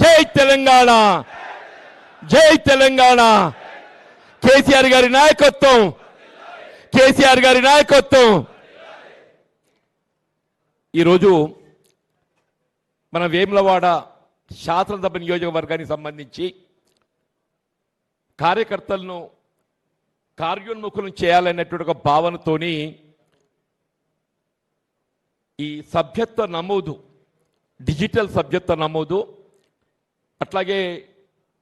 జై తెలంగాణ, జై తెలంగాణ. కేసీఆర్ గారి నాయకత్వం, కేసీఆర్ గారి నాయకత్వం. ఈరోజు మన వేములవాడ శాసనసభ నియోజకవర్గానికి సంబంధించి కార్యకర్తలను కార్యోన్ముఖులను చేయాలనేటువంటి ఒక భావనతోని ఈ సభ్యత్వ నమోదు, డిజిటల్ సభ్యత్వ నమోదు, అట్లాగే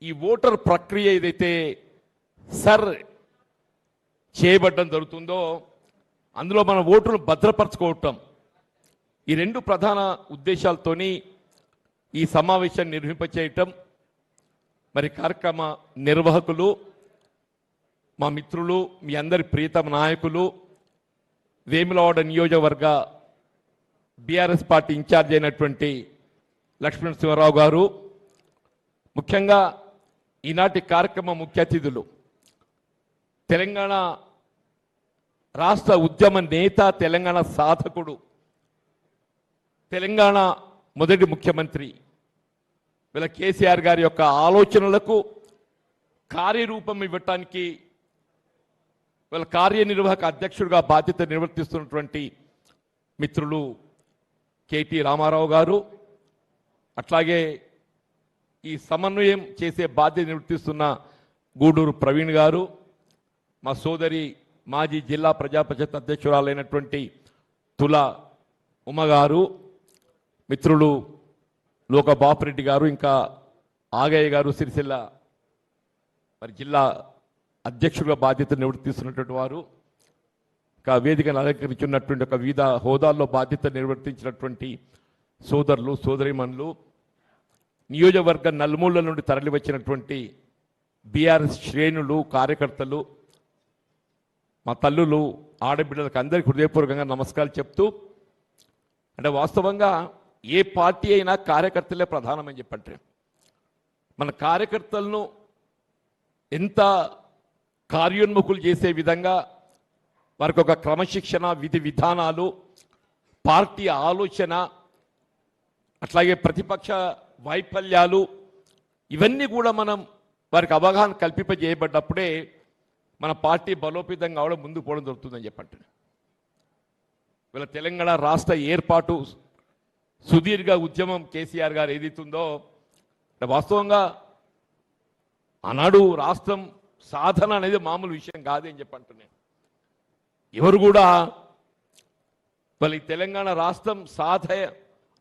ఈ ఓటర్ ప్రక్రియ ఏదైతే చేయబడడం జరుగుతుందో అందులో మన ఓటును భద్రపరచుకోవటం, ఈ రెండు ప్రధాన ఉద్దేశాలతోని ఈ సమావేశాన్ని నిర్వహింపచేయటం. మరి కార్యక్రమ నిర్వాహకులు, మా మిత్రులు, మీ అందరి ప్రియతమ నాయకులు, వేములవాడ నియోజకవర్గ బీఆర్ఎస్ పార్టీ ఇన్ఛార్జ్ అయినటువంటి లక్ష్మణ్ శివరావు గారు, ముఖ్యంగా ఈనాటి కార్యక్రమ ముఖ్య అతిథులు తెలంగాణ రాష్ట్ర ఉద్యమ నేత, తెలంగాణ సాధకుడు, తెలంగాణ మొదటి ముఖ్యమంత్రి వీళ్ళ కేసీఆర్ గారి యొక్క ఆలోచనలకు కార్యరూపం ఇవ్వటానికి వీళ్ళ కార్యనిర్వాహక అధ్యక్షుడిగా బాధ్యత నిర్వర్తిస్తున్నటువంటి మిత్రులు కేటీ రామారావు గారు, అట్లాగే ఈ సమన్వయం చేసే బాధ్యత నిర్వర్తిస్తున్న గూడూరు ప్రవీణ్ గారు, మా సోదరి మాజీ జిల్లా ప్రజాపరిషత్ అధ్యక్షురాలైనటువంటి తుల ఉమ్మగారు, మిత్రులు లోక బాపిరెడ్డి గారు, ఇంకా ఆగయ్య గారు సిరిసిల్ల మరి జిల్లా అధ్యక్షుడిగా బాధ్యత నిర్వర్తిస్తున్నటువంటి వారు, ఇంకా వేదికను అలంకరించున్నటువంటి ఒక వివిధ హోదాల్లో బాధ్యత నిర్వర్తించినటువంటి సోదరులు, సోదరిమణులు, నియోజకవర్గ నలుమూలల నుండి తరలి వచ్చినటువంటి బీఆర్ఎస్ శ్రేణులు, కార్యకర్తలు, మా తల్లులు, ఆడబిడ్డలకు అందరికీ హృదయపూర్వకంగా నమస్కారాలు చెప్తూ, అంటే వాస్తవంగా ఏ పార్టీ అయినా కార్యకర్తలే ప్రధానమని చెప్పంటే మన కార్యకర్తలను ఎంత కార్యోన్ముఖులు చేసే విధంగా వారికి ఒక క్రమశిక్షణ, విధి విధానాలు, పార్టీ ఆలోచన, అట్లాగే ప్రతిపక్ష వైఫల్యాలు, ఇవన్నీ కూడా మనం వారికి అవగాహన కల్పింపజేయబడ్డప్పుడే మన పార్టీ బలోపేతం కావడం, ముందుకు పోవడం జరుగుతుందని చెప్పండి. వీళ్ళ తెలంగాణ రాష్ట్ర ఏర్పాటు సుదీర్ఘ ఉద్యమం కేసీఆర్ గారు ఏదైతుందో వాస్తవంగా ఆనాడు రాష్ట్రం సాధన అనేది మామూలు విషయం కాదని చెప్పంటున్నాను. ఎవరు కూడా వాళ్ళ తెలంగాణ రాష్ట్రం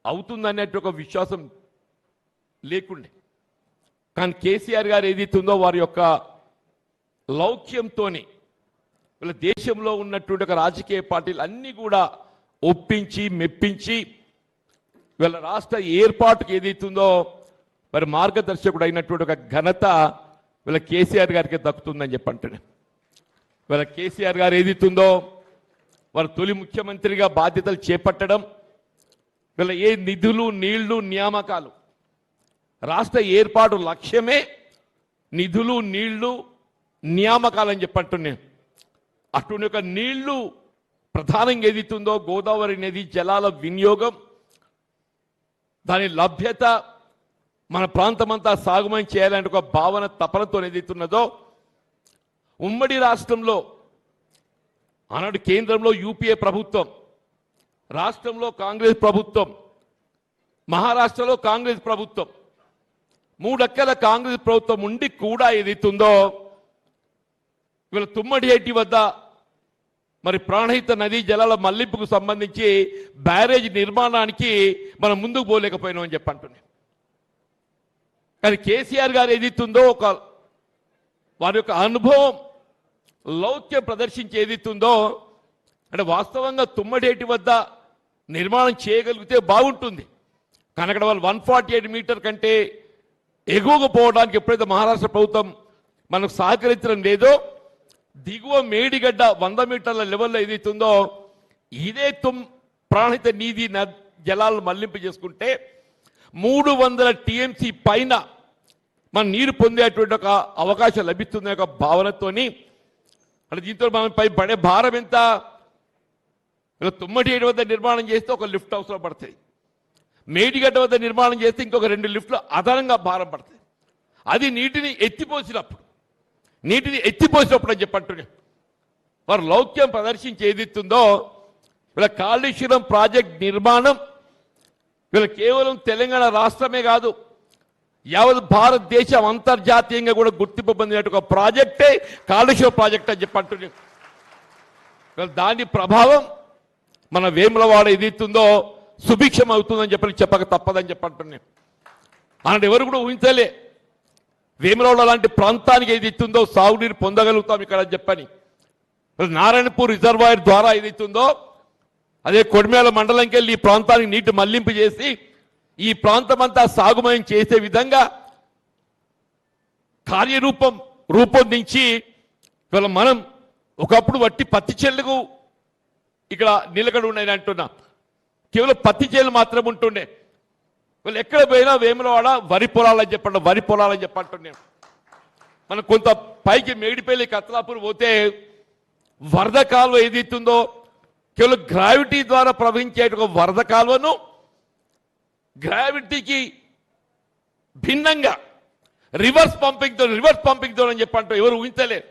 అవుతుందనేట్టు ఒక విశ్వాసం లేకుండే. కానీ కేసీఆర్ గారు ఏదైతుందో వారి యొక్క లౌక్యంతోనే వీళ్ళ దేశంలో ఉన్నటువంటి ఒక రాజకీయ పార్టీలు అన్నీ కూడా ఒప్పించి మెప్పించి వీళ్ళ రాష్ట్ర ఏర్పాటుకు ఏదైతుందో మరి మార్గదర్శకుడు అయినటువంటి ఒక ఘనత వీళ్ళ కేసీఆర్ గారికి దక్కుతుందని చెప్పంటున్నాను. వీళ్ళ కేసీఆర్ గారు ఏదైతుందో వారు తొలి ముఖ్యమంత్రిగా బాధ్యతలు చేపట్టడం, వీళ్ళ ఏ నిధులు, నీళ్లు, నియామకాలు, రాష్ట్ర ఏర్పాటు లక్ష్యమే నిధులు, నీళ్లు, నియామకాలని చెప్పంటున్నాను. అటువంటి ఒక నీళ్లు ప్రధానంగా ఏదైతుందో గోదావరి నది జలాల వినియోగం, దాని లభ్యత, మన ప్రాంతమంతా సాగుమని చేయాలంటే ఒక భావన, తపనతో ఏదైతున్నదో ఉమ్మడి రాష్ట్రంలో ఆనాడు కేంద్రంలో యూపీఏ ప్రభుత్వం, రాష్ట్రంలో కాంగ్రెస్ ప్రభుత్వం, మహారాష్ట్రలో కాంగ్రెస్ ప్రభుత్వం, 3 అక్కల కాంగ్రెస్ ప్రభుత్వం ఉండి కూడా ఏదైతుందో వీళ్ళ తుమ్మడిహెట్టి వద్ద మరి ప్రాణహిత నదీ జలాల మళ్లింపుకు సంబంధించి బ్యారేజ్ నిర్మాణానికి మనం ముందుకు పోలేకపోయినామని చెప్పంటున్నాం. కానీ కేసీఆర్ గారు ఏదైతుందో ఒక వారి యొక్క అనుభవం, లౌక్యం ప్రదర్శించి ఏదైతుందో అంటే వాస్తవంగా తుమ్మడేటి వద్ద నిర్మాణం చేయగలిగితే బాగుంటుంది. కానీ అక్కడ వాళ్ళు 148 మీటర్ కంటే ఎగువకు పోవడానికి ఎప్పుడైతే మహారాష్ట్ర ప్రభుత్వం మనకు సహకరించడం లేదో, దిగువ మేడిగడ్డ 100 మీటర్ల లెవెల్లో ఏదైతుందో ఇదే ప్రాణహిత నీటి జలాలను మళ్లింపు చేసుకుంటే 300 టీఎంసీ పైన మన నీరు పొందేటువంటి ఒక అవకాశం లభిస్తుంది ఒక భావనతోని అంటే దీంతో మనం పై పడే భారం ఎంత, 97 వద్ద నిర్మాణం చేస్తే ఒక లిఫ్ట్ హౌస్లో పడుతుంది. మేడిగడ్డ వద్ద నిర్మాణం చేస్తే ఇంకొక 2 లిఫ్ట్లు అదనంగా భారం పడుతుంది. అది నీటిని ఎత్తిపోసినప్పుడు అని చెప్పంటున్నా వారు లౌక్యం ప్రదర్శించి ఏదిస్తుందో వీళ్ళ కాళేశ్వరం ప్రాజెక్ట్ నిర్మాణం వీళ్ళ కేవలం తెలంగాణ రాష్ట్రమే కాదు, యావత్ భారతదేశం అంతర్జాతీయంగా కూడా గుర్తింపు పొందినట్టు ఒక ప్రాజెక్టే కాళేశ్వరం ప్రాజెక్ట్ అని చెప్పంటున్నా. దాని ప్రభావం మన వేములవాడ ఏదైతుందో సుభిక్షం అవుతుందని చెప్పక తప్పదని చెప్పంటున్నాను. అలాంటి ఎవరు కూడా ఊహించలే వేములవాడ లాంటి ప్రాంతానికి ఏదైతుందో సాగునీరు పొందగలుగుతాం ఇక్కడ అని చెప్పని. నారాయణపూర్ రిజర్వాయర్ ద్వారా ఏదైతుందో అదే కొడిమేల మండలంకి వెళ్ళి ఈ ప్రాంతానికి నీటి మళ్లింపు చేసి ఈ ప్రాంతం అంతా సాగుమయం చేసే విధంగా రూపొందించి ఇవాళ మనం ఒకప్పుడు వట్టి పత్తి చెల్లుకు ఇక్కడ నిలకడ ఉన్నాయని అంటున్నా. కేవలం పత్తి చేలు మాత్రం ఉంటుండే. వాళ్ళు ఎక్కడ పోయినా వేములవాడ వరి పొలాలని చెప్పంటున్నాను. మనం కొంత పైకి మేడిపల్లి కత్లాపూర్ పోతే వరద కాలువ ఏదైతుందో కేవలం గ్రావిటీ ద్వారా ప్రవహించే వరద కాలువను గ్రావిటీకి భిన్నంగా రివర్స్ పంపింగ్ తో అని చెప్పంటారు. ఎవరు ఊహించలేరు.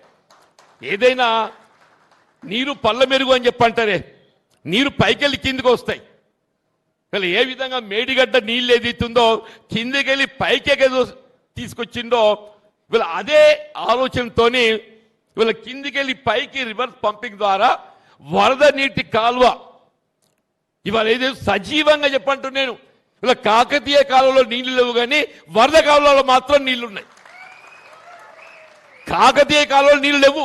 ఏదైనా నీరు పళ్ళ మెరుగు అని చెప్పంటారే, నీరు పైకెళ్ళి కిందికి వస్తాయి. ఏ విధంగా మేడిగడ్డ నీళ్ళు ఏదైతుందో కిందికెళ్ళి పైకి తీసుకొచ్చిందో వీళ్ళ అదే ఆలోచనతోని వీళ్ళ కిందికెళ్ళి పైకి రివర్స్ పంపింగ్ ద్వారా వరద నీటి కాలువ ఇవాళ ఏదో సజీవంగా చెప్పంటున్నాను. ఇలా కాకతీయ కాలంలో నీళ్లు లేవు కానీ వరద కాలంలో మాత్రం నీళ్లున్నాయి. కాకతీయ కాలంలో నీళ్లు లేవు,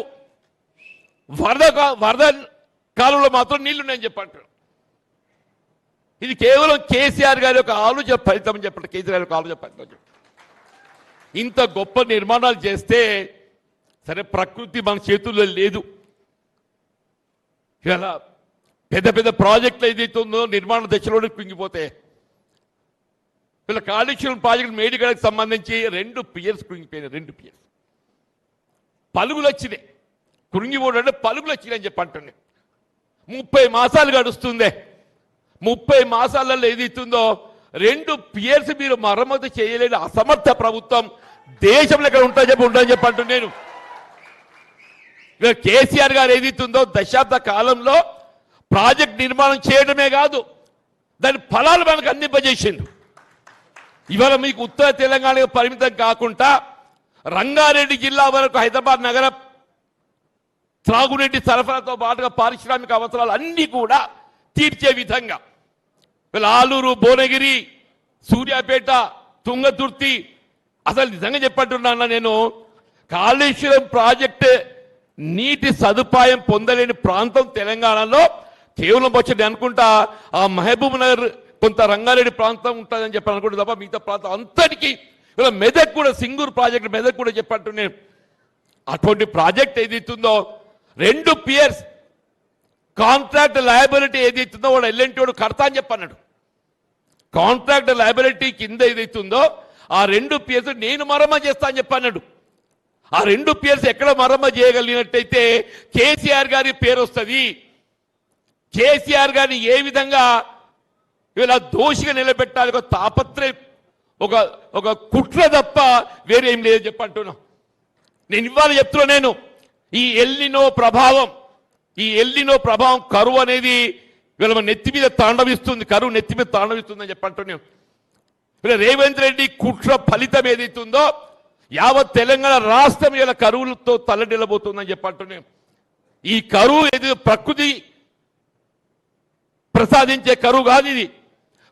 వరద కాలంలో మాత్రం నీళ్లున్నాయని చెప్పంటారు. ఇది కేవలం కేసీఆర్ గారి యొక్క ఆలోచన ఫలితం అని చెప్పండి. కేసీఆర్ యొక్క ఆలోచన ఫలితం. ఇంత గొప్ప నిర్మాణాలు చేస్తే సరే ప్రకృతి మన చేతుల్లో లేదు. ఇలా పెద్ద పెద్ద ప్రాజెక్టులు ఏదైతే ఉందో నిర్మాణ దశలోనే కుంగిపోతే వీళ్ళ కాళేశ్వరం ప్రాజెక్టు మేడిగడకు సంబంధించి 2 పియర్స్ కుంగిపోయినాయి. 2 పియర్స్ పలుగులు వచ్చినాయి. కుంగిపోవడం పలుగులు వచ్చినాయి అని చెప్పంటున్నాయి. 30 మాసాలు గడుస్తుంది. 30 మాసాలలో ఏదైతుందో 2 పియర్స్ మీరు మరమ్మతు చేయలేని అసమర్థ ప్రభుత్వం దేశంలో ఎక్కడ ఉంటుందని చెప్పంటున్నాను. కేసీఆర్ గారు ఏదైతుందో దశాబ్ద కాలంలో ప్రాజెక్ట్ నిర్మాణం చేయడమే కాదు దాని ఫలాలు మనకు అందింపజేసిండు. ఇవాళ మీకు ఉత్తర తెలంగాణకు పరిమితం కాకుండా రంగారెడ్డి జిల్లా వరకు హైదరాబాద్ నగర త్రాగునీటి సరఫరాతో పాటుగా పారిశ్రామిక అవసరాలు అన్నీ కూడా తీర్చే విధంగా వీళ్ళ ఆలూరు, భువనగిరి, సూర్యాపేట, తుంగతుర్తి అసలు నిజంగా చెప్పంటున్నా నేను కాళేశ్వరం ప్రాజెక్టు నీటి సదుపాయం పొందలేని ప్రాంతం తెలంగాణలో కేవలం వచ్చి అనుకుంటా ఆ మహబూబ్ నగర్ కొంత రంగారెడ్డి ప్రాంతం ఉంటుందని చెప్పి అనుకుంటే తప్ప మిగతా ప్రాంతం అంతటికీ ఇలా మెదక్ కూడా సింగూరు ప్రాజెక్ట్ మెదక్ కూడా చెప్పంటున్నాను. అటువంటి ప్రాజెక్ట్ ఏదైతుందో 2 పియర్స్ కాంట్రాక్ట్ లయబిలిటీ ఏదైతుందో వాడు ఎల్ఎన్టీ వాడు కడతా అని చెప్పన్నాడు. కాంట్రాక్ట్ లయబిలిటీ కింద ఏదైతుందో ఆ 2 పియర్స్ నేను మరమ్మ చేస్తా అని చెప్పన్నాడు. ఆ 2 పియర్స్ ఎక్కడ మరమ్మ చేయగలిగినట్టయితే కేసీఆర్ గారి పేరు వస్తుంది. కేసీఆర్ గారిని ఏ విధంగా ఇలా దోషిగా నిలబెట్టాలి ఒక తాపత్రయం ఒక కుట్ర తప్ప వేరేం లేదు చెప్పంటున్నా. నేను ఇవాళ చెప్తున్నా నేను ఈ ఎల్నినో ప్రభావం కరువు అనేది వీళ్ళ నెత్తి మీద తాండవిస్తుంది. కరువు నెత్తి మీద తాండవిస్తుందని చెప్పంటున్నాను. వీళ్ళ రేవంత్ రెడ్డి కుట్ర ఫలితం ఏదైతుందో యావత్ తెలంగాణ రాష్ట్రం ఇలా కరువులతో తల్లడిల్లబోతుందని చెప్పంటున్నాను. ఈ కరువు ఏది ప్రకృతి ప్రసాదించే కరువు కాదు, ఇది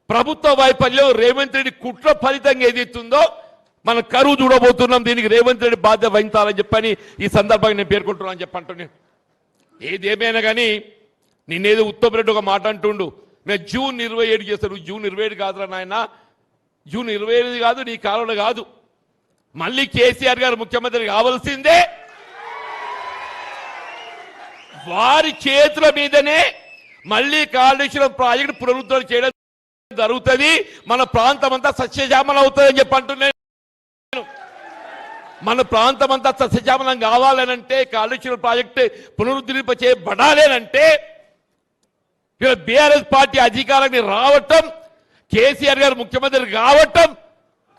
ప్రభుత్వ వైఫల్యం రేవంత్ రెడ్డి కుట్ర ఫలితంగా ఏదైతుందో మన కరువు చూడబోతున్నాం. దీనికి రేవంత్ రెడ్డి బాధ్యత వహించాలని చెప్పని ఈ సందర్భంగా నేను పేర్కొంటున్నాను చెప్పంటున్నాను. ఏదేమైనా కానీ నిన్నేదో ఉత్తమ్ రెడ్డి ఒక మాట అంటుండు, మేము జూన్ 27 చేస్తాడు. జూన్ 27 కాదురా నాయన, జూన్ 27 కాదు, నీ కాలంలో కాదు. మళ్ళీ కేసీఆర్ గారు ముఖ్యమంత్రి కావాల్సిందే. వారి చేతుల మీదనే మళ్ళీ కాళేశ్వరం ప్రాజెక్టు పునరుద్ధరణ చేయడం జరుగుతుంది. మన ప్రాంతం అంతా సస్యశ్యామలం అవుతుందని చెప్పి అంటున్నాను. మన ప్రాంతం అంతా సస్యశ్యామలం కావాలనంటే కాళేశ్వరం ప్రాజెక్టు పునరుద్ధరింప చేయబడాలేనంటే బీఆర్ఎస్ పార్టీ అధికారాన్ని రావటం కేసీఆర్ గారు ముఖ్యమంత్రి కావటం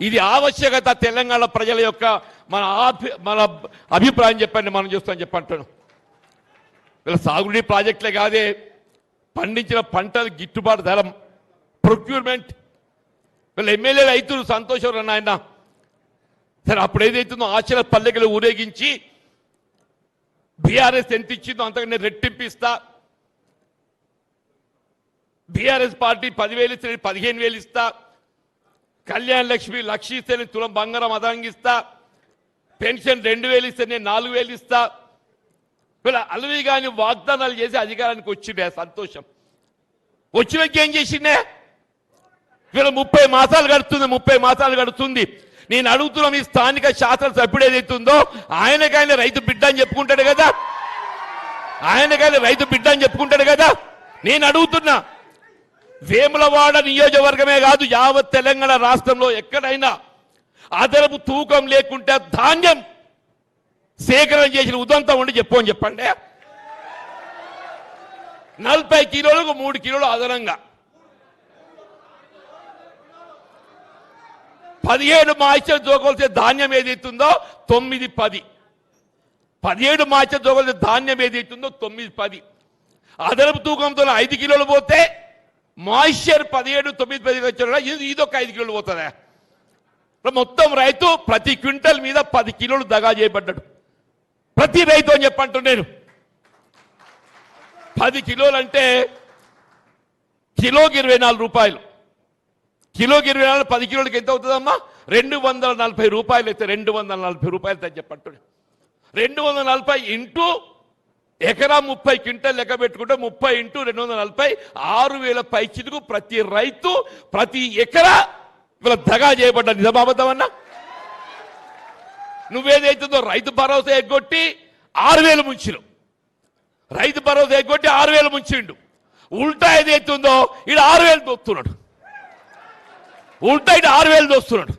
ఇది ఆవశ్యకత. తెలంగాణ ప్రజల యొక్క మన అభిప్రాయం చెప్పండి, మనం చూస్తామని చెప్పంటాను. వీళ్ళ సాగునీటి ప్రాజెక్టులే కాదే, పండించిన పంటలు గిట్టుబాటు ధర, ప్రొక్యూర్మెంట్. వీళ్ళ ఎమ్మెల్యే రైతులు సంతోషం నాయన. సరే, అప్పుడు ఏదైతుందో ఆశల పల్లెకలు ఊరేగించి బీఆర్ఎస్ ఎంత ఇచ్చిందో అంతకన్నా రెట్టింపిస్తా, బీఆర్ఎస్ పార్టీ 10,000 ఇస్తే 15,000 ఇస్తా, కళ్యాణ్ లక్ష్మి 1,00,000 ఇస్తే నేను తులం బంగారం అదాంగిస్తా, పెన్షన్ 2,000 ఇస్తే నేను 4,000 ఇస్తా. వీళ్ళ అలవి కానీ వాగ్దానాలు చేసి అధికారానికి వచ్చిండే సంతోషం. వచ్చినాక ఏం చేసిండే? వీళ్ళ 30 మాసాలు గడుతుంది, 30 మాసాలు గడుతుంది. నేను అడుగుతున్నా, మీ స్థానిక శాసనసభ్యుడు ఏదైతుందో ఆయనకైనా రైతు బిడ్డ అని చెప్పుకుంటాడు కదా, ఆయనకైనా రైతు బిడ్డ అని చెప్పుకుంటాడు కదా. నేను అడుగుతున్నా, వేములవాడ నియోజకవర్గమే కాదు, యావత్ తెలంగాణ రాష్ట్రంలో ఎక్కడైనా అదనపు తూకం లేకుంటే ధాన్యం సేకరణ చేసిన ఉదంతం ఉండి చెప్పని చెప్పండి. 40 కిలోలకు 3 కిలోలు అదనంగా, 17 మాయిశ్చర్ జోకొలిసే ధాన్యం ఏదైతుందో 9-10, 17 మాయిశ్చర్ జోకొలిసే ధాన్యం ఏదైతుందో 9-10, అదనపు తూకంతో 5 కిలోలు పోతే మాయిశ్చర్ 17, 9, 10 వచ్చాడు, ఇదొక 5 కిలోలు పోతుందా? మొత్తం రైతు ప్రతి క్వింటల్ మీద 10 కిలోలు దగా చేయబడ్డాడు. ప్రతి రైతు అని చెప్పంటున్నాను నేను. 10 కిలోలు అంటే కిలోకి 24 రూపాయలు. కిలోకి 24, 10 కిలోలకి ఎంత అవుతుందమ్మా? 240 రూపాయలు అయితే 240 రూపాయలు అని చెప్పంటున్నాను. 240 ఇంటూ ఎకరా 30 క్వింటల్ లెక్క పెట్టుకుంటే 30 ఇంటూ 240 6,000 పైచిలకు ప్రతి రైతు ప్రతి ఎకరా వీళ్ళ దగా చేయబడ్డా. నిజమాబద్దమన్నా? నువ్వేదైతుందో రైతు భరోసా ఎగ్గొట్టి 6,000 ముంచిను, రైతు భరోసా ఎగ్గొట్టి 6,000 ముంచిండు. ఉల్టా ఏదైతుందో ఈడు 6,000 దోస్తున్నాడు, ఉల్టా ఇటు 6,000 దోస్తున్నాడు.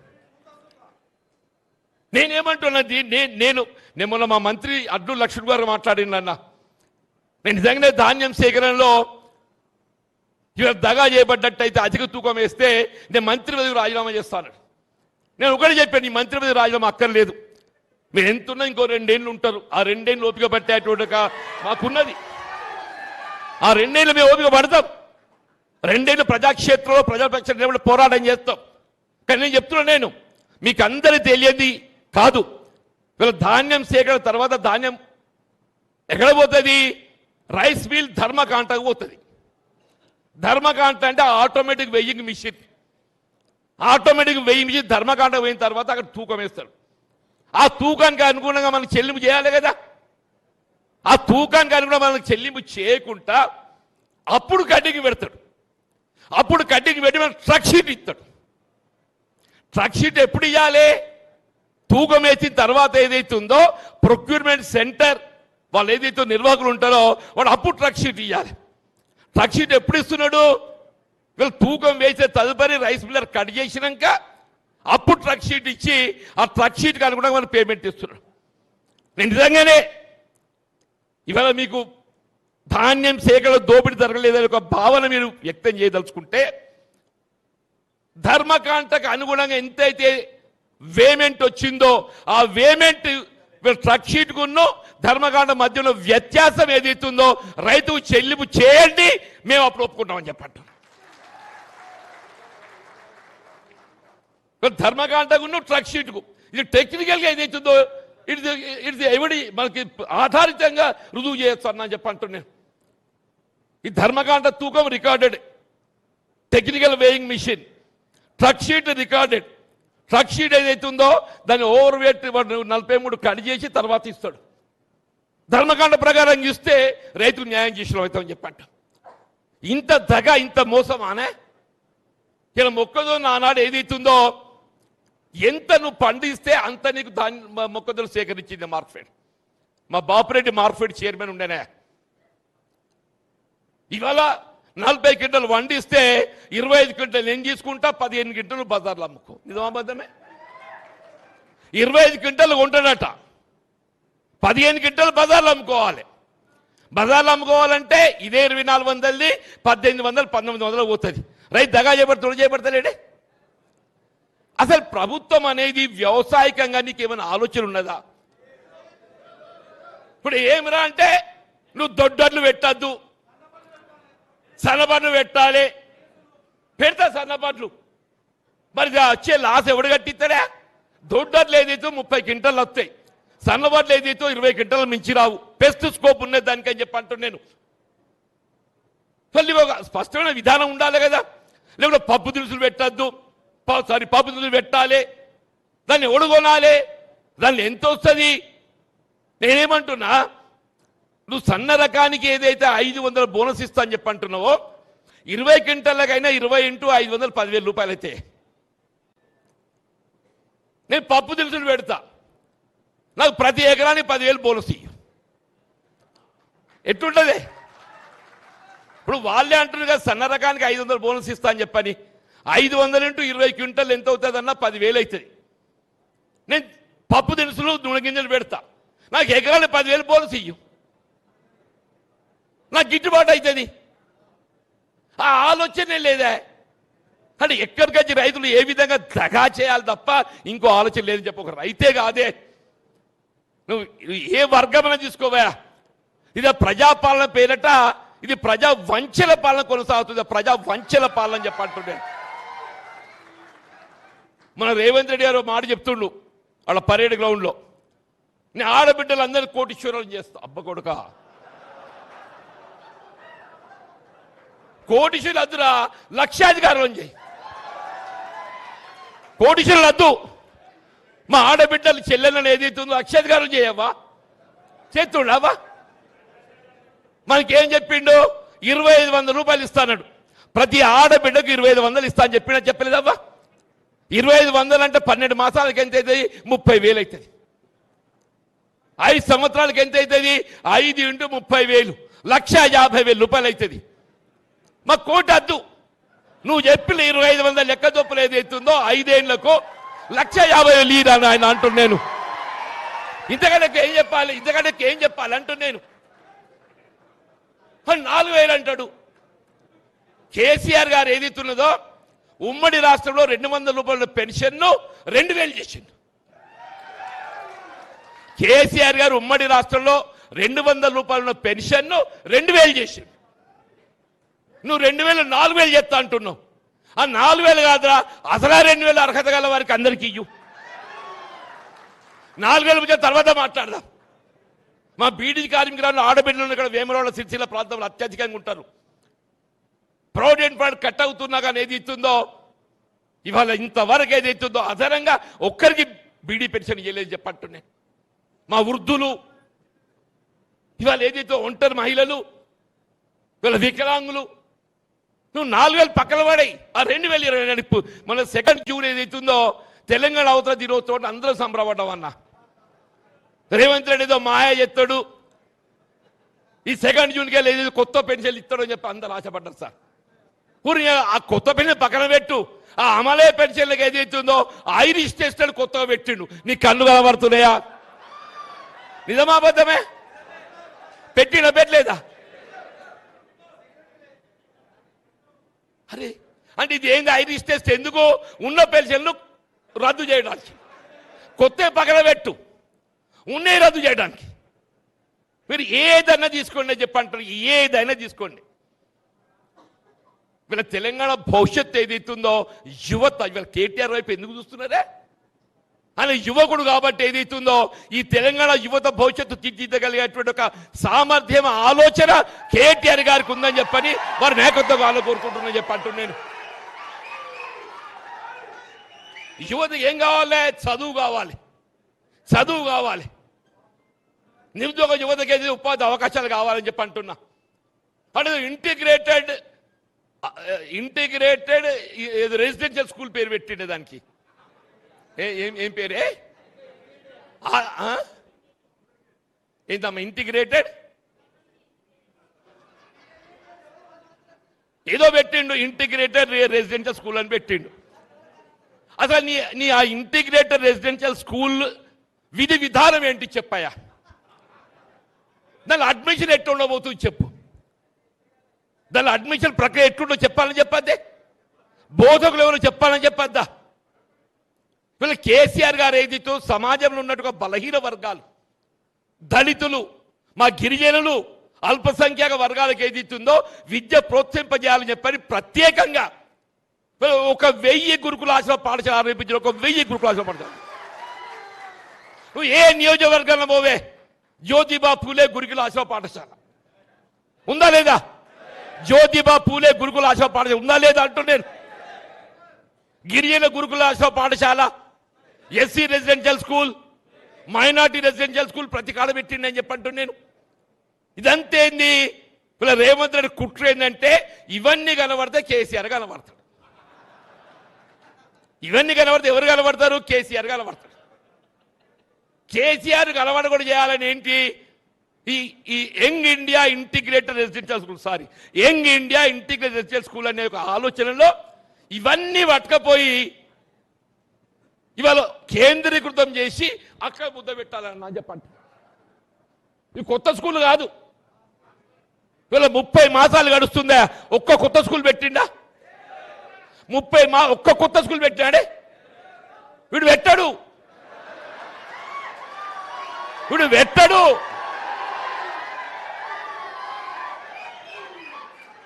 నేనేమంటున్నది, నేను మొన్న మా మంత్రి అడ్డు లక్ష్మణ్ గారు మాట్లాడినన్నా, నేను నిజంగానే ధాన్యం సేకరణలో ఇవాళ దగా చేయబడ్డట్టయితే అధిక తూకం వేస్తే నేను మంత్రి పదవి రాజీనామా చేస్తాను. నేను ఒకటి చెప్పాను, ఈ మంత్రి పదవి రాజీనామా అక్కర్లేదు, మీరు ఎంతున్నా ఇంకో 2 ఏళ్ళు ఉంటారు, ఆ 2 ఏళ్ళు ఓపిక పట్టేటువంటి మాకున్నది. ఆ 2 ఏళ్ళు మేము ఓపిక పడతాం, 2 ఏళ్ళు ప్రజాక్షేత్రంలో ప్రజాపక్ష పోరాటం చేస్తాం. కానీ నేను చెప్తున్నా, నేను మీకు అందరికీ తెలియదు కాదు, వీళ్ళ ధాన్యం సేకరణ తర్వాత ధాన్యం ఎక్కడ పోతుంది? రైస్ మిల్ ధర్మకాంటకు పోతుంది. ధర్మకాంట అంటే ఆటోమేటిక్ వెయ్యింగ్ మిషన్, ఆటోమేటిక్ వెయ్యి మిషన్ ధర్మకాంటకు పోయిన తర్వాత అక్కడ తూకం వేస్తాడు. ఆ తూకానికి అనుగుణంగా మనకు చెల్లింపు చేయాలి కదా. ఆ తూకానికి అనుగుణంగా మనకు చెల్లింపు చేయకుండా అప్పుడు కడ్డీకి పెడతాడు. అప్పుడు కడ్డీకి పెట్టి మనకు ట్రక్ షీట్ ఇస్తాడు. ట్రక్ షీట్ ఎప్పుడు ఇవ్వాలి? తూకం వేసిన తర్వాత ఏదైతే ఉందో ప్రొక్యూర్మెంట్ సెంటర్ వాళ్ళు ఏదైతే నిర్వాహకులు ఉంటారో వాడు అప్పుడు ట్రక్ షీట్ ఇవ్వాలి. ట్రక్ షీట్ ఎప్పుడు ఇస్తున్నాడు? వీళ్ళు తూకం వేసే తదుపరి రైస్ మిల్లర్ కట్ చేసినాక అప్పుడు ట్రక్ షీట్ ఇచ్చి ఆ ట్రక్ షీట్కి అనుగుణంగా మనం పేమెంట్ ఇస్తున్నాడు. నేను నిజంగానే ఇవాళ మీకు ధాన్యం సేకరణ దోపిడీ జరగలేదని ఒక భావన మీరు వ్యక్తం చేయదలుచుకుంటే, ధర్మకాంటకు అనుగుణంగా ఎంతైతే వేమెంట్ వచ్చిందో ఆ వేమెంట్ ట్రక్ షీట్ కున్నో ధర్మకాండ మధ్యలో వ్యత్యాసం ఏదైతుందో రైతుకు చెల్లింపు చేయండి, మేము అప్పుడు ఒప్పుకుంటామని చెప్పంటాం. ధర్మకాంటకు ట్రక్ షీట్కు ఇది టెక్నికల్గా ఏదైతుందో ఇది ఎవడి మనకి ఆధారితంగా రుజువు చేయొచ్చు అన్నా చెప్పంటున్నాను. ఈ ధర్మకాండ తూకం recorded, technical weighing machine, truck sheet recorded. Truck sheet ఏదైతుందో దాన్ని ఓవర్ వెయిట్ 43 కట్ చేసి తర్వాత ఇస్తాడు. ధర్మకాండ ప్రకారం ఇస్తే రైతుకు న్యాయం చేసిన అవుతామని చెప్పంట. ఇంత దగ, ఇంత మోసం అనే ఇలా మొక్కజొన్న ఆనాడు ఏదైతుందో ఎంత నువ్వు పండిస్తే అంత నీకు మొక్కజొన్న సేకరించింది మార్కెట్. మా బాపురెడ్డి మార్కెట్ చైర్మన్ ఉండేనే. ఇవాళ 40 క్వింటలు వండిస్తే 25 క్వింటలు నేను తీసుకుంటా, 15 క్వింటలు బజార్లో అమ్ముకో. నిజమాబద్ధమే? 25 క్వింటలు కొంటాడట, 15 క్వింటలు బజార్లో అమ్ముకోవాలి. బజార్లో అమ్ముకోవాలంటే ఇదే 2,400ది 1,800, 1,900 పోతుంది. రైతు దగా చేయబడతలేడే. అసలు ప్రభుత్వం అనేది వ్యవసాయకంగా నీకేమైనా ఆలోచన ఉన్నదా? ఇప్పుడు ఏమిరా అంటే నువ్వు దొడ్డర్లు పెట్టద్దు, సన్నబడ్లు పెట్టాలి. పెడతా సన్నబడ్లు, మరి వచ్చే లాస్ ఎవడు కట్టిస్తాడా? దొడ్డర్లు ఏదైతే 30 క్వింటాలు వస్తాయి, సన్నబడ్లు ఏదైతే 20 క్వింటాలు మించి రావు. పెస్ట్ స్కోప్ ఉన్నది దానికని చెప్పి అంటున్నాను. మళ్ళీ ఒక స్పష్టమైన విధానం ఉండాలి కదా. లేకపోతే పప్పు దినుసులు పెట్టద్దు, పప్పు దినుసులు పెట్టాలి, దాన్ని ఎవడు కొనాలి, దాన్ని ఎంత వస్తుంది? నేనేమంటున్నా, నువ్వు సన్న రకానికి ఏదైతే 500 బోనస్ ఇస్తా అని చెప్పి అంటున్నావో 20 క్వింటాలకైనా 20 × 500 10,000 రూపాయలు అయితే నేను పప్పు దినుసులు పెడతా, నాకు ప్రతి ఎకరానికి 10,000 బోనస్ ఇయ్యి. ఎట్లుంటది? ఇప్పుడు వాళ్ళే అంటున్నారు కదా సన్న రకానికి 500 బోనస్ ఇస్తా అని చెప్పని. 500 × 20 క్వింటాలు ఎంత అవుతుందన్నా 10,000 అవుతుంది. నేను పప్పు దినుసులు నూనె గింజలు పెడతా, నాకు ఎకరానికి 10,000 బోనస్ ఇయ్యు, నాకు గిట్టుబాటు అవుతుంది. ఆ ఆలోచనే లేదా అంటే ఎక్కడికొచ్చి రైతులు ఏ విధంగా దగా చేయాలి తప్ప ఇంకో ఆలోచన లేదని చెప్పి ఒక రైతే కాదే, నువ్వు ఏ వర్గమైనా తీసుకోవా, ఇది ప్రజాపాలన పేరట ఇది ప్రజా వంచల పాలన కొనసాగుతుంది. ప్రజా వంచల పాలన అని చెప్పంటుండే. మన రేవంత్ రెడ్డి గారు మాట చెప్తుండు వాళ్ళ పరేడ్ గ్రౌండ్లో, నేను ఆడబిడ్డలందరినీ కోటీశ్వరులు చేస్తా. అబ్బ కొడుక, కోటీశ్వరులు వద్దురా, లక్షాధికారులను చేయి. కోటీశ్వరులు వద్దు, మా ఆడబిడ్డలు చెల్లెలను ఏదైతుందో లక్షాధికారులు చేయవా? చేస్తుండవా? మనకేం చెప్పిండు? 2,500 రూపాయలు ఇస్తాడు, ప్రతి ఆడబిడ్డకు 2,500 ఇస్తా అని చెప్పినా చెప్పలేదవ్వా? 2,500 అంటే 12 మాసాలకి ఎంత అవుతుంది? 30,000 అవుతుంది. 5 సంవత్సరాలకి ఎంత అవుతుంది? 5 × 30,000 1,50,000 రూపాయలు అవుతుంది. మా కోటి అద్దు, నువ్వు చెప్పిన 2,500 లెక్క చొప్పులు ఏదైతుందో 5 ఏళ్లకు 1,50,000 ఈరాను ఆయన అంటున్నాను. ఇంతకంటే ఏం చెప్పాలి? ఇంతకంటే ఏం చెప్పాలి అంటున్నాను. 4,000 అంటాడు. కేసీఆర్ గారు ఏదైతున్నదో ఉమ్మడి రాష్ట్రంలో 200 రూపాయల పెన్షన్ను 2,000 చేసిండు. కేసీఆర్ గారు ఉమ్మడి రాష్ట్రంలో 200 రూపాయల పెన్షన్ను 2,000 చేసిండు. నువ్వు 2,000 4,000 చేస్తా అంటున్నావు. ఆ 4,000 కాదురా, అసలు 2,000 అర్హత గల వారికి అందరికీ ఇయ్యు. 4,000 తర్వాత మాట్లాడదాం. మా బీడీ కార్మికులు ఆడబిడ్డలు ఇక్కడ వేమరాళ్ళ సిరిసిల్ల ప్రాంతంలో అత్యధికంగా ఉంటారు. ప్రొవిడెంట్ ఫండ్ కట్ అవుతున్నా కానీ ఏది ఇస్తుందో ఇవాళ ఇంతవరకు ఏది ఇస్తుందో అదనంగా ఒక్కరికి బీడీ పెన్షన్ ఇవ్వలేదు చెప్పంటున్నాయి. మా వృద్ధులు ఇవాళ ఏదైతే ఒంటరి మహిళలు, వీళ్ళ వికలాంగులు, నువ్వు 4,000 పక్కన పడాయి. ఆ 2020 మన 2 జూన్ ఏదైతుందో తెలంగాణ అవతల దినోత్సవం అందరూ సంబరపడ్డామన్నా. రేవంత్ రెడ్డి ఏదో మాయా చెప్తాడు, ఈ 2 జూన్కి వెళ్ళి ఏదో కొత్త పెన్షన్లు ఇస్తాడు అని చెప్పి అందరూ ఆశపడ్డారు సార్. పూరి ఆ కొత్త పెన్షన్ పక్కన పెట్టు, ఆ అమలే పెన్షన్లకు ఏదైతుందో ఐరిష్ టెస్ట్ కొత్తగా పెట్టిండు. నీ కళ్ళు కనబడుతున్నాయా? నిజమాబద్ధమే? పెట్టలేదా? అరే అంటే ఇది ఏంది ఐరిష్ టెస్ట్? ఎందుకు? ఉన్న పెన్షన్లు రద్దు చేయడానికి, కొత్త పక్కన పెట్టు, ఉన్నాయి రద్దు చేయడానికి. మీరు ఏదైనా తీసుకోండి చెప్పంటారు, ఏదైనా తీసుకోండి. వీళ్ళ తెలంగాణ భవిష్యత్తు ఏదైతుందో యువత ఇవాళ కేటీఆర్ వైపు ఎందుకు చూస్తున్నారే? ఆయన యువకుడు కాబట్టి ఏదైతుందో ఈ తెలంగాణ యువత భవిష్యత్తు తీర్చిదిద్దగలిగేటువంటి ఒక సామర్థ్యం, ఆలోచన కేటీఆర్ గారికి ఉందని చెప్పని వారి నాయకత్వం వాళ్ళు కోరుకుంటున్నాను చెప్పంటున్నాను నేను. యువతకి ఏం కావాలి? చదువు కావాలి, చదువు కావాలి. నిరుద్యోగ యువతకి ఏదైతే ఉపాధి అవకాశాలు కావాలని చెప్పి అంటున్నా. అంటే ఇంటిగ్రేటెడ్ రెసిడెన్షియల్ స్కూల్ పేరు పెట్టిండే దానికి. ఏం పేరే? ఏంటమ్మా ఇంటిగ్రేటెడ్ ఏదో పెట్టిండు, ఇంటిగ్రేటెడ్ రెసిడెన్షియల్ స్కూల్ అని పెట్టిండు. అసలు నీ ఆ ఇంటిగ్రేటెడ్ రెసిడెన్షియల్ స్కూల్ విధి విధానం ఏంటి చెప్పాయా? దాని అడ్మిషన్ ఎట్లా ఉండబోతుంది చెప్పు, దాని అడ్మిషన్ ప్రక్రియ ఎట్లుండో చెప్పాలని చెప్పద్దే. బోధకులు ఎవరు చెప్పాలని చెప్పద్దా? వీళ్ళు కేసీఆర్ గారు ఏదైతే సమాజంలో ఉన్నట్టుగా బలహీన వర్గాలు, దళితులు, మా గిరిజనులు, అల్పసంఖ్యాక వర్గాలకు ఏదైతుందో విద్య ప్రోత్సహింపజేయాలని చెప్పని ప్రత్యేకంగా ఒక 1000 గురుకుల ఆశ్రమ పాఠశాల ఆరంభించిన, ఒక 1000 గురుకుల ఆశ్రమ పాఠశాల. నువ్వు ఏ నియోజకవర్గంలో పోవే జ్యోతిబా పూలే గురుకుల ఆశ్రమ పాఠశాల ఉందా లేదా? జ్యోతిబా పూలే గురుకుల ఆశ్రమ పాఠశాల ఉందా లేదా అంటూ నేను. గిరిజన గురుకుల ఆశ్రమ పాఠశాల, SC residential school, minority residential school ప్రతి కాడ పెట్టిండి అని చెప్పంటూ నేను. ఇదంతేంది? ఇలా రేవంత్ రెడ్డి కుట్ర ఏంటంటే ఇవన్నీ కనబడితే కేసీఆర్ కనబడతాడు, ఇవన్నీ కనబడితే ఎవరు కనబడతారు? కేసీఆర్ కనబడతాడు. కేసీఆర్ కనబడకూడదు చేయాలని ఏంటి? ఈ young India integrated residential school, young India integrated residential school అనే ఒక ఆలోచనలో ఇవన్నీ పట్టుకపోయి ఇవాళ కేంద్రీకృతం చేసి అక్కడ ముద్ద పెట్టాలన్నా చెప్పండి. ఇది కొత్త స్కూల్ కాదు. ఇవాళ 30 మాసాలు గడుస్తుందా? ఒక్క కొత్త స్కూల్ పెట్టిండా? ఒక్క కొత్త స్కూల్ పెట్టాడే? వీడు పెట్టాడు.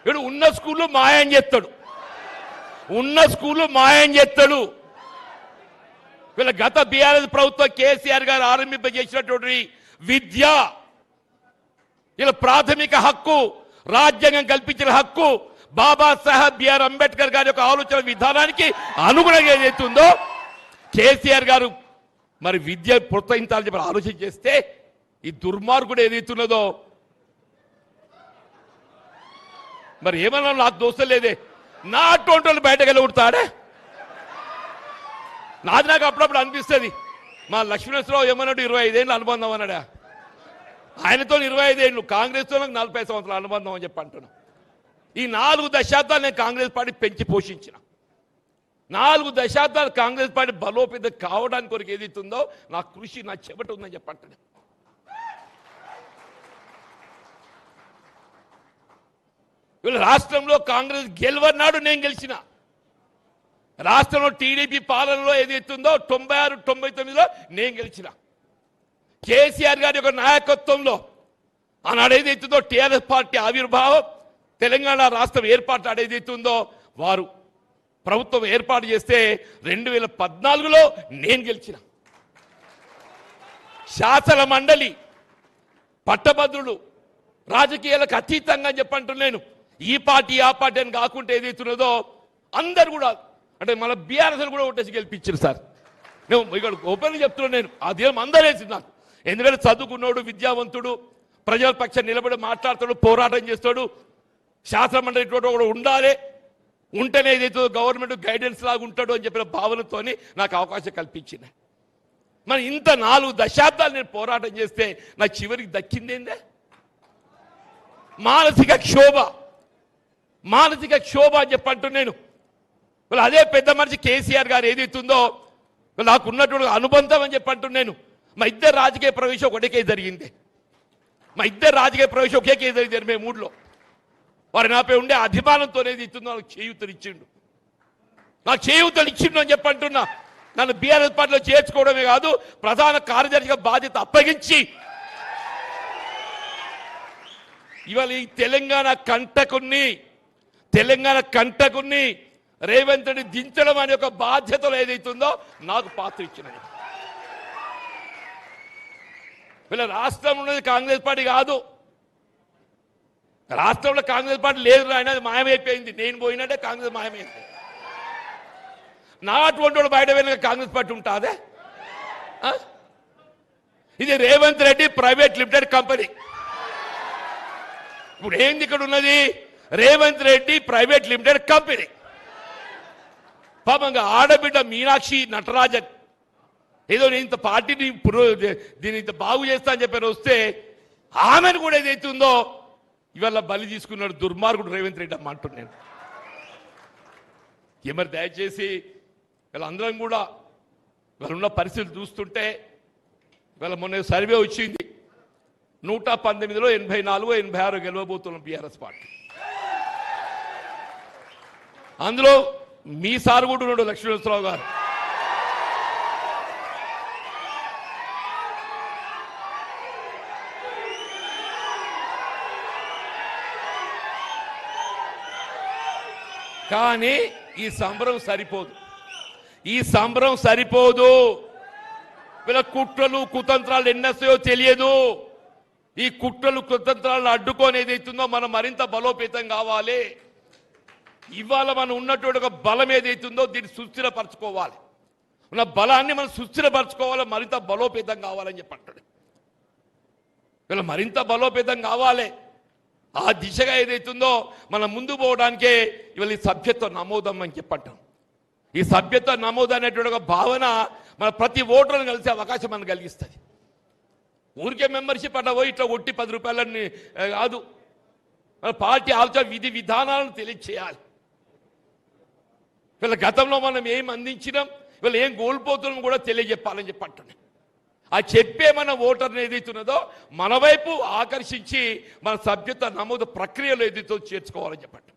వీడు ఉన్న స్కూళ్ళు మాయం చేస్తాడు. వీళ్ళ గత బీఆర్ఎస్ ప్రభుత్వం కేసీఆర్ గారు ఆరంభింపజేసినటువంటి విద్య, ఇలా ప్రాథమిక హక్కు, రాజ్యాంగం కల్పించిన హక్కు, బాబాసాహెబ్ బిఆర్ అంబేద్కర్ గారి యొక్క ఆలోచన విధానానికి అనుగుణంగా ఏదైతుందో కేసీఆర్ గారు మరి విద్య ప్రోత్సహించాలని చెప్పి ఆలోచన చేస్తే ఈ దుర్మార్గుడు ఏదైతున్నదో మరి ఏమన్నా నాకు దోస్తు లేదే. నా అటువంటి వాళ్ళు బయటకు వెళ్ళగొడతాడే. నాకు అప్పుడప్పుడు అనిపిస్తుంది, మా లక్ష్మీనరసింహరావు ఏమన్నాడు 25 ఏళ్ళు అనుబంధం అన్నాడా? ఆయనతో 25 ఏళ్ళు, కాంగ్రెస్తో నాకు 40 సంవత్సరాల అనుబంధం అని చెప్పి అంటున్నాను. ఈ 4 దశాబ్దాలు నేను కాంగ్రెస్ పార్టీ పెంచి పోషించిన. 4 దశాబ్దాలు కాంగ్రెస్ పార్టీ బలోపేతం కావడానికి కొరకు ఏదైతుందో నా కృషి, నా చెమట ఉందని చెప్పంటాను. వీళ్ళు రాష్ట్రంలో కాంగ్రెస్ గెలవన్నాడు, నేను గెలిచిన. రాష్ట్రంలో టీడీపీ పాలనలో ఏదైతుందో 96, 99లో నేను గెలిచిన. కేసీఆర్ గారి యొక్క నాయకత్వంలో ఆనాడు ఏదైతుందో టీఆర్ఎస్ పార్టీ ఆవిర్భావం, తెలంగాణ రాష్ట్రం ఏర్పాటు ఏదైతుందో వారు ప్రభుత్వం ఏర్పాటు చేస్తే 2014లో నేను గెలిచిన. శాసన మండలి పట్టభద్రులు రాజకీయాలకు అతీతంగా చెప్పంటున్నాను నేను. ఈ పార్టీ ఆ పార్టీ అని కాకుండా ఏదైతున్నదో అందరు కూడా అంటే మన బీఆర్ఎస్ కూడా ఓటేసి గెలిపించారు సార్. నేను ఇక్కడ ఓపెన్గా చెప్తున్నాను, నేను ఆ దినం అందరూ వేసింది నాకు. ఎందుకంటే చదువుకున్నాడు, విద్యావంతుడు, ప్రజల పక్షాన్ని నిలబడి మాట్లాడతాడు, పోరాటం చేస్తాడు, శాసన మండలి కూడా ఉండాలి, ఉంటేనే ఏదైతే గవర్నమెంట్ గైడెన్స్ లాగా ఉంటాడు అని చెప్పిన భావనతో నాకు అవకాశం కల్పించింది. మరి ఇంత 4 దశాబ్దాలు నేను పోరాటం చేస్తే నాకు చివరికి దక్కిందేందే? మానసిక క్షోభ అని చెప్పంటూ నేను. వాళ్ళు అదే పెద్ద మనిషి కేసీఆర్ గారు ఏదైతుందో నాకు ఉన్నటువంటి అనుబంధం అని చెప్పంటూ నేను. మా ఇద్దరు రాజకీయ ప్రవేశం ఒకటే కేసు జరిగింది. ఒకే కేసు జరిగింది మేము 3లో. వారు నాపై ఉండే అభిమానంతో ఏదైతుందో నాకు చేయూతనిచ్చిండు అని చెప్పంటున్నా. నన్ను బీఆర్ఎస్ పార్టీలో చేర్చుకోవడమే కాదు, ప్రధాన కార్యదర్శిగా బాధ్యత అప్పగించి ఇవాళ ఈ తెలంగాణ కంటకుని రేవంత్ రెడ్డి దించడం అనే ఒక బాధ్యతలో ఏదైతుందో నాకు పాత్ర ఇచ్చినది. వీళ్ళ రాష్ట్రం ఉన్నది కాంగ్రెస్ పార్టీ కాదు. రాష్ట్రంలో కాంగ్రెస్ పార్టీ లేదు, ఆయన మాయమైపోయింది. నేను పోయినట్టే కాంగ్రెస్ మాయమైంది. నా అటువంటి వాడు బయట వెళ్ళిన కాంగ్రెస్ పార్టీ ఉంటుందే? ఇది Revanth Reddy private limited company. ఇప్పుడు ఏంది ఇక్కడ ఉన్నది? Revanth Reddy private limited company. పాపంగా ఆడబిడ్డ మీనాక్షి నటరాజన్ ఏదో నేను ఇంత పార్టీని దీన్ని ఇంత బాగు చేస్తా అని చెప్పి వస్తే ఆమెను కూడా ఏదైతుందో ఇవాళ బలి తీసుకున్నాడు దుర్మార్గుడు రేవంత్ రెడ్డి అమ్మ అంటున్నాను. మరి దయచేసి వీళ్ళందరం కూడా వాళ్ళున్న పరిస్థితులు చూస్తుంటే వీళ్ళ మొన్న సర్వే వచ్చింది, 119లో 84, 86 గెలవబోతున్నాం బీఆర్ఎస్ పార్టీ. అందులో మీ సార్ కూడా ఉన్నాడు లక్ష్మీనరసింహరావు గారు. కానీ ఈ సంబరం సరిపోదు, ఈ సంబరం సరిపోదు. వీళ్ళ కుట్రలు కుతంత్రాలు ఎన్నొస్తాయో తెలియదు. ఈ కుట్రలు కుతంత్రాలను అడ్డుకొని ఏదైతుందో మనం మరింత బలోపేతం కావాలి. ఇవాళ మనం ఉన్నటువంటి ఒక బలం ఏదైతుందో దీన్ని సుస్థిరపరచుకోవాలి. ఉన్న బలాన్ని మనం సుస్థిరపరచుకోవాలి, మరింత బలోపేతం కావాలని చెప్పంటాడు. వీళ్ళ మరింత బలోపేతం కావాలి. ఆ దిశగా ఏదైతుందో మనం ముందు పోవడానికే ఇవాళ ఈ సభ్యత్వ నమోదం అని చెప్పంటాం. ఈ సభ్యత్వ నమోదు అనేటువంటి ఒక భావన మన ప్రతి ఓటర్ని కలిసే అవకాశం మనకు కలిగిస్తుంది. ఊరికే మెంబర్షిప్ అట్లా పోయి ఇట్లా ఒట్టి 10 రూపాయలని కాదు, మన పార్టీ ఆలోచన విధి విధానాలను తెలియచేయాలి. వీళ్ళ గతంలో మనం ఏం అందించినాం, వీళ్ళు ఏం కోల్పోతున్నాం కూడా తెలియజెప్పాలని చెప్పంటున్నాం. ఆ చెప్పే మన ఓటర్ని ఏదైతున్నదో మన వైపు ఆకర్షించి మన సభ్యత్వ నమోదు ప్రక్రియలో ఏదైతే చేర్చుకోవాలని చెప్పండి.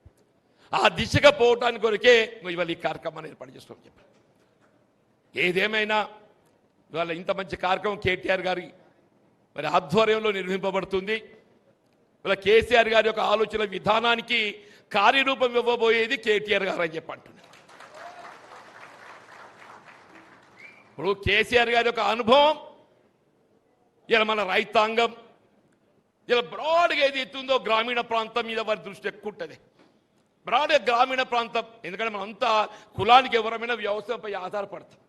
ఆ దిశగా పోవటానికి కొరకే ఇవాళ ఈ కార్యక్రమాన్ని ఏర్పాటు చేసుకోమని చెప్పండి. ఏదేమైనా ఇవాళ ఇంత మంచి కార్యక్రమం కేటీఆర్ గారి మరి ఆధ్వర్యంలో నిర్వహింపబడుతుంది. ఇవాళ కేసీఆర్ గారి యొక్క ఆలోచన విధానానికి కార్యరూపం ఇవ్వబోయేది కేటీఆర్ గారు అని చెప్పంటున్నారు. ఇప్పుడు కేసీఆర్ గారి యొక్క అనుభవం ఇలా మన రైతాంగం ఇలా బ్రాడ్గా ఏది ఎత్తుందో గ్రామీణ ప్రాంతం మీద వారి దృష్టి ఎక్కువ ఉంటుంది. బ్రాడ్గా గ్రామీణ ప్రాంతం, ఎందుకంటే మనం అంతా కులానికి ఎవరమైనా వ్యవసాయంపై ఆధారపడతాం.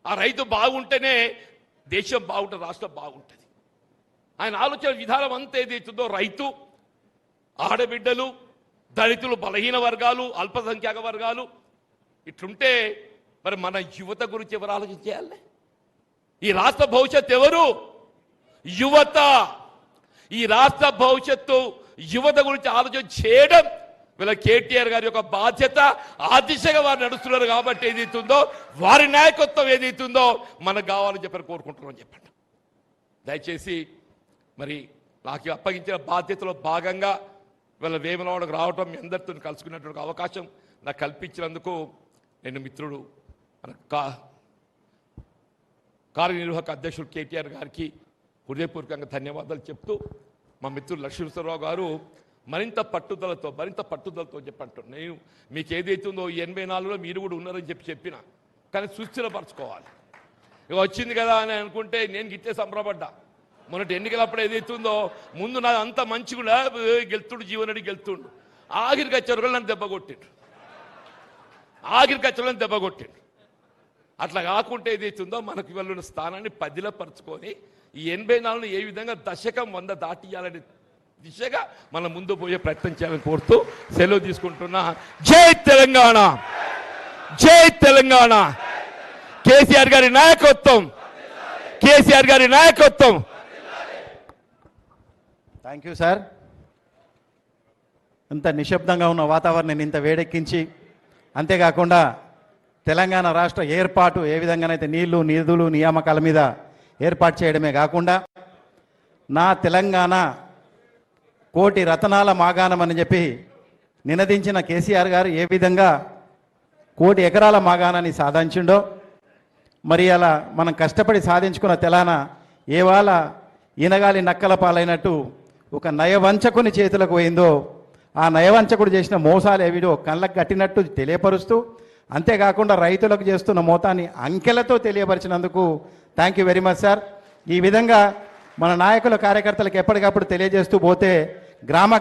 ఆ రైతు బాగుంటేనే దేశం బాగుంటుంది, రాష్ట్రం బాగుంటుంది. ఆయన ఆలోచన విధానం అంతా ఏదైతుందో రైతు, ఆడబిడ్డలు, దళితులు, బలహీన వర్గాలు, అల్పసంఖ్యాక వర్గాలు ఇట్లుంటే మరి మన యువత గురించి ఎవరు ఆలోచించాలి? ఈ రాష్ట్ర భవిష్యత్తు ఎవరు? యువత. ఈ రాష్ట్ర భవిష్యత్తు యువత గురించి ఆలోచన చేయడం వీళ్ళ కేటీఆర్ గారి యొక్క బాధ్యత. ఆ దిశగా వారు నడుస్తున్నారు కాబట్టి ఏదైతుందో వారి నాయకత్వం ఏదైతుందో మనకు కావాలని చెప్పని కోరుకుంటున్నామని చెప్పండి. దయచేసి మరి నాకు అప్పగించిన బాధ్యతలో భాగంగా వీళ్ళ వేములవాడకు రావటం, మీ అందరితో కలుసుకున్నటువంటి అవకాశం నాకు కల్పించినందుకు నేను మిత్రుడు మన కార్యనిర్వాహక అధ్యక్షుడు కేటీఆర్ గారికి హృదయపూర్వకంగా ధన్యవాదాలు చెప్తూ, మా మిత్రుడు లక్ష్మీనరసింహరావు గారు మరింత పట్టుదలతో చెప్పంటారు. నేను మీకు ఏదైతుందో 84లో మీరు కూడా ఉన్నారని చెప్పిన, కానీ సుస్థిరపరచుకోవాలి. ఇక వచ్చింది కదా అని అనుకుంటే నేను గిట్టే సంబరపడ్డా. మొన్నటి ఎన్నికలప్పుడు ఏదైతుందో ముందు నాది అంత మంచిగా గెలుతుడు, జీవనడి గెలుతుండు, ఆఖరికి వచ్చేవారు నన్ను దెబ్బ కొట్టిండు. అట్లా కాకుంటే ఏదైతుందో మనకు వెళ్ళిన స్థానాన్ని పదిలపరుచుకొని ఈ 84ను ఏ విధంగా దశకం 100 దాటియాలనే దిశగా మనం ముందు పోయే ప్రయత్నం చేయాలని కోరుతూ సెలవు తీసుకుంటున్నా. జై తెలంగాణ, జై తెలంగాణ. కేసీఆర్ గారి నాయకత్వం, కేసీఆర్ గారి నాయకత్వం. Thank you sir. ఇంత నిశ్శబ్దంగా ఉన్న వాతావరణాన్ని ఇంత వేడెక్కించి, అంతేకాకుండా తెలంగాణ రాష్ట్ర ఏర్పాటు ఏ విధంగానైతే నీళ్లు, నిధులు, నియామకాల మీద ఏర్పాటు చేయడమే కాకుండా నా తెలంగాణ కోటి రతనాల మాగాణం అని చెప్పి నినదించిన కేసీఆర్ గారు ఏ విధంగా 1 కోటి ఎకరాల మాగాణాన్ని సాధించిండో, మరి అలా మనం కష్టపడి సాధించుకున్న తెలంగాణ ఏవాళ ఈనగాలి నక్కల పాలైనట్టు ఒక నయవంచకుని చేతులకు పోయిందో, ఆ నయవంచకుడు చేసిన మోసాలు ఏవిడో కళ్ళకు కట్టినట్టు తెలియపరుస్తూ, అంతేకాకుండా రైతులకు చేస్తున్న మోతాన్ని అంకెలతో తెలియపరిచినందుకు thank you very much sir. ఈ విధంగా మన నాయకుల కార్యకర్తలకు ఎప్పటికప్పుడు తెలియజేస్తూ పోతే గ్రామ